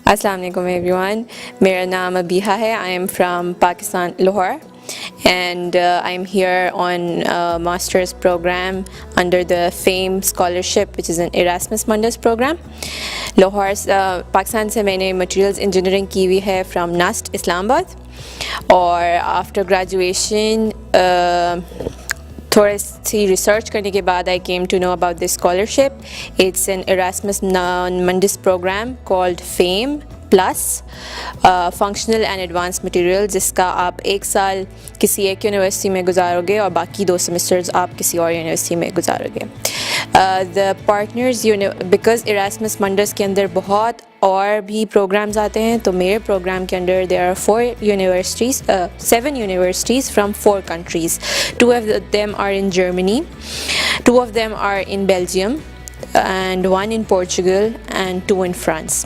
Assalamu alaikum everyone. मेरा नाम अबीहा है. I am from Pakistan, Lahore, and I'm here on a master's program under the FAME scholarship, which is an Erasmus Mundus program. Lahore, Pakistan से मैंने materials engineering की हुई है from NUST, Islamabad, और after graduation थोड़ी सी रिसर्च करने के बाद I came to know about this scholarship. It's an Erasmus Mundus program called FAME Plus Functional and Advanced Materials, जिसका आप एक साल किसी एक यूनिवर्सिटी में गुजारोगे और बाकी 2 सेमेस्टर्स आप किसी और यूनिवर्सिटी में गुजारोगे. The partners, because Erasmus Mundus के अंदर बहुत और भी प्रोग्राम्स आते हैं, तो मेरे प्रोग्राम के अंदर there are 7 universities from 4 countries. 2 of them are in Germany, 2 of them are in Belgium, and 1 in Portugal and 2 in France.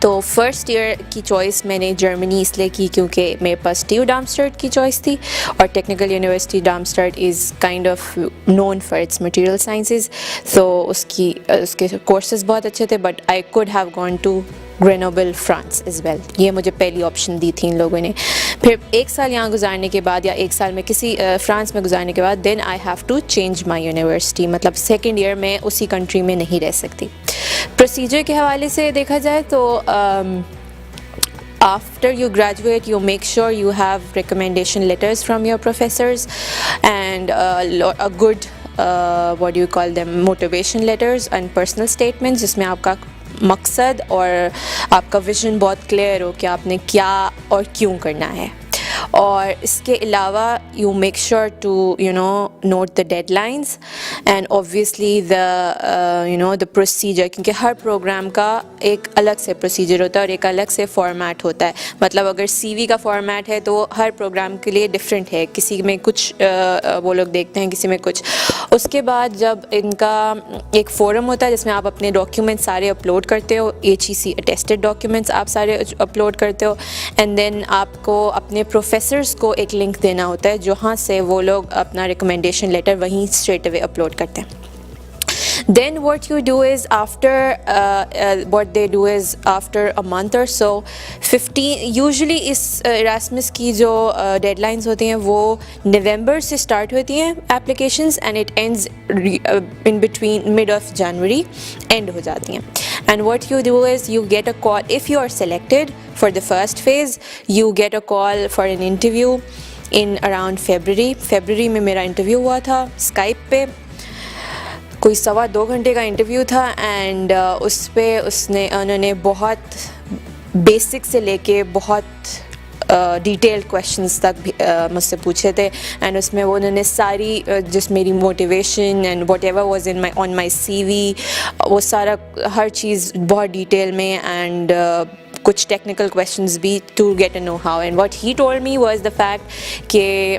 तो फर्स्ट ईयर की चॉइस मैंने जर्मनी इसलिए की क्योंकि मेरे पास TU Darmstadt की चॉइस थी, और technical university Darmstadt is kind of known for its material sciences, तो उसके कोर्सेज बहुत अच्छे थे. But I could have gone to Grenoble France as well. ये मुझे पहली ऑप्शन दी थी इन लोगों ने. फिर 1 साल यहाँ गुजारने के बाद या 1 साल में किसी फ्रांस में गुजारने के बाद then I have to change my university, मतलब सेकेंड ईयर में उसी कंट्री में नहीं रह सकती. प्रोसीजर के हवाले से देखा जाए तो after you graduate you make sure you have recommendation letters from your professors and a good what do you call them, motivation letters and personal statements, जिसमें आपका मकसद और आपका विजन बहुत क्लियर हो कि आपने क्या और क्यों करना है. और इसके अलावा you make sure to note the deadlines and obviously the procedure, क्योंकि हर प्रोग्राम का एक अलग से प्रोसीजर होता है और एक अलग से फॉर्मेट होता है. मतलब अगर CV का फॉर्मेट है तो हर प्रोग्राम के लिए डिफरेंट है, किसी में कुछ वो लोग देखते हैं, किसी में कुछ. उसके बाद जब इनका एक फोरम होता है जिसमें आप अपने डॉक्यूमेंट्स सारे अपलोड करते हो, HEC अटेस्टेड डॉक्यूमेंट्स आप सारे अपलोड करते हो, एंड देन आपको अपने प्रोफेसर्स को एक लिंक देना होता है जहाँ से वो लोग अपना रिकमेंडेशन लेटर वहीं स्ट्रेट अवे अपलोड करते हैं. Then what you do is after a month or so, 15 usually इस Erasmus की जो deadlines होती हैं वो November से start होती हैं applications and it ends in between mid of January end हो जाती हैं. And what you do is you get a call if you are selected for the first phase. You get a call for an interview in around February में मेरा interview हुआ था Skype पे. कोई 2.25 घंटे का इंटरव्यू था एंड उस पर उन्होंने बहुत बेसिक से लेके बहुत डिटेल्ड क्वेश्चंस तक मुझसे पूछे थे. एंड उसमें वो उन्होंने सारी जिस मेरी motivation and what ever was on my CV, वो सारा हर चीज़ बहुत डिटेल में एंड कुछ टेक्निकल क्वेश्चंस भी to get a know how. And what he told me was the fact कि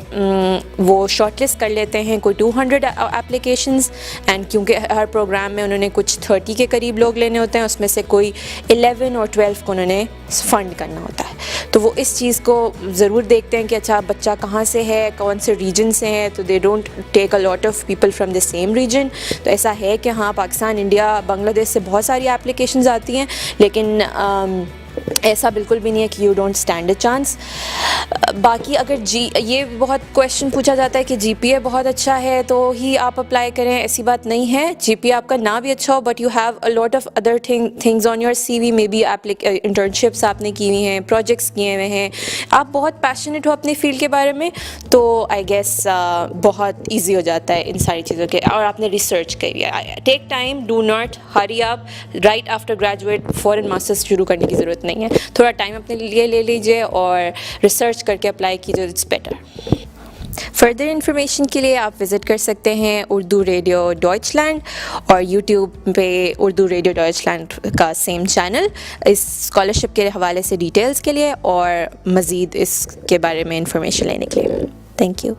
वो शॉर्टलिस्ट कर लेते हैं कोई 200 एप्लीकेशंस, एंड क्योंकि हर प्रोग्राम में उन्होंने कुछ 30 के करीब लोग लेने होते हैं, उसमें से कोई 11 और 12 को उन्होंने फंड करना होता है. तो वो इस चीज़ को ज़रूर देखते हैं कि अच्छा बच्चा कहाँ से है, कौन से रीजन से है, तो they don't take a lot of people from the same region. तो ऐसा है कि हाँ, पाकिस्तान, इंडिया, बांग्लादेश से बहुत सारी एप्लीकेशंस आती हैं, लेकिन ऐसा बिल्कुल भी नहीं है कि you don't stand a chance. बाकी अगर ये बहुत क्वेश्चन पूछा जाता है कि GPA बहुत अच्छा है तो ही आप अप्लाई करें, ऐसी बात नहीं है. GPA आपका ना भी अच्छा हो but you have a lot of other things on your CV. May be internships आपने की हुई हैं, प्रोजेक्ट्स किए हुए हैं, आप बहुत पैशनेट हो अपनी फील्ड के बारे में, तो आई गेस बहुत ईजी हो जाता है इन सारी चीज़ों के. और आपने रिसर्च करी है. Take time, do not hurry up. Right after graduate फ़ौरन मास्टर्स शुरू करने की ज़रूरत नहीं है. थोड़ा टाइम अपने लिए ले लीजिए और रिसर्च करके अप्लाई कीजिए, इट्स बेटर. फर्दर इन्फॉर्मेशन के लिए आप विज़िट कर सकते हैं उर्दू रेडियो डॉइचलैंड, और यूट्यूब पे उर्दू रेडियो डॉइचलैंड का सेम चैनल इस स्कॉलरशिप के हवाले से डिटेल्स के लिए और मज़ीद इसके बारे में इन्फॉर्मेशन लेने के लिए. Thank you.